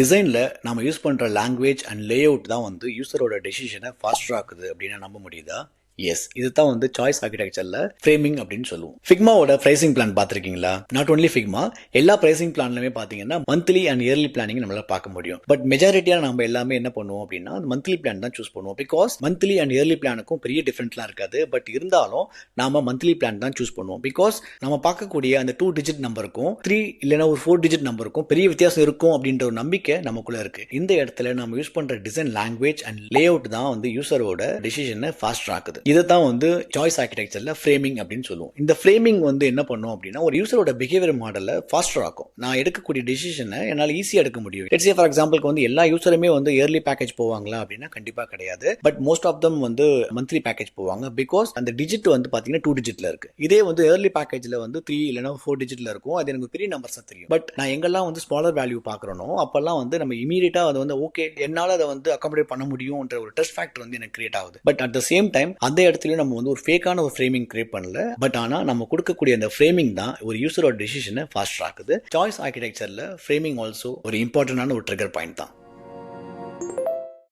டிசைன்ல நாம யூஸ் பண்ற லாங்குவேஜ் அண்ட் லேஅவுட் தான் வந்து யூசரோட டெசிஷனை ஃபாஸ்டர் ஆக்குது அப்படின்னு நம்ப முடியுதா? எஸ், இதுதான் வந்து சாய்ஸ் ஆர்கிடெக்சர்ல ஃப்ரேமிங் அப்படின்னு சொல்லுவோம். ஃபிக்மாவோட பிரைசிங் பிளான் பார்த்திருக்கீங்களா? நாட் ஒன்லி ஃபிக்மா, எல்லா பிரைசிங் பிளான்லயுமே பாத்தீங்கன்னா மந்த்லி அண்ட் இயர்லி பிளானிங் நம்மளால பார்க்க முடியும். பட் மெஜாரிட்டியா நம்ம எல்லாமே என்ன பண்ணுவோம் அப்படின்னா மந்த்லி பிளான் தான் சூஸ் பண்ணுவோம். பிகாஸ் மந்த்லி அண்ட் இயர்லி பிளானுக்கும் பெரிய டிஃபரென்ட்லாம் இருக்காது. பட் இருந்தாலும் நாம மந்த்லி பிளான் தான் சூஸ் பண்ணுவோம். பிகாஸ் நம்ம பார்க்கக்கூடிய அந்த 2 டிஜிட் நம்பருக்கும் 3 இல்லைன்னா ஒரு 4 டிஜிட் நம்பருக்கும் பெரிய வித்தியாசம் இருக்கும் அப்படின்ற ஒரு நம்பிக்கை நமக்குள்ள இருக்கு. இந்த இடத்துல நம்ம யூஸ் பண்ற டிசைன் லாங்குவேஜ் அண்ட் லேஅவுட் தான் வந்து யூசரோட டெசிஷனை ஃபாஸ்டர் ஆக்குது. இதைத்தான் வந்து சாய்ஸ் ஆர்கிடெக்சர்ல ஃப்ரேமிங் அப்படின்னு சொல்லுவோம். இந்த ஃப்ரேமிங் வந்து என்ன பண்ணும் அப்படின்னா ஒரு யூசரோட பிஹேவியர் மாடலை ஃபாஸ்டர் ஆக்கும். நான் எடுக்கக்கூடிய டிசிஷனை என்னால் ஈஸியா எடுக்க முடியும். லெட்ஸ் சே ஃபார் எக்ஸாம்பிளுக்கு வந்து எல்லா யூசருமே வந்து இயர்லி பேக்கேஜ் போவாங்களா அப்படின்னா கண்டிப்பா கிடையாது. பட் மோஸ்ட் ஆஃப் தம் வந்து மந்த்லி பேக்கேஜ் போவாங்க. பிகாஸ் அந்த டிஜிட் வந்து பாத்தீங்கன்னா 2 டிஜிட்ல இருக்கு. இதே வந்து இயர்லி பேக்கேஜ்ல வந்து 3 இல்லைன்னா 4 டிஜிட்ல இருக்கும். அது எனக்கு பெரிய நம்பர்ஸா தெரியும். பட் நான் எங்கெல்லாம் வந்து ஸ்மாலர் வேல்யூ பாக்குறனோ அப்பெல்லாம் வந்து நம்ம இமீடியட்டா அது வந்து ஓகே என்னால அதை வந்து அகாமடேட் பண்ண முடியும்ன்ற ஒரு ட்ரஸ்ட் ஃபேக்டர் வந்து எனக்கு கிரியேட் ஆகுது. But at the same time அந்த இடத்துல நம்ம வந்து ஒரு ஃபேக்கான ஒரு ஃப்ரேமிங் கிரியேட் பண்ணல. பட் ஆனா நம்ம கொடுக்கக்கூடிய அந்த ஃப்ரேமிங் தான் ஒரு யூசரோட டிசிஷனை ஃபாஸ்டர் ஆக்குது. சாய்ஸ் ஆர்கிடெக்சர்ல ஃப்ரேமிங் ஆல்சோ ஒரு இம்பார்ட்டன்டான ஒரு ட்ரிகர் பாயிண்ட் தான்.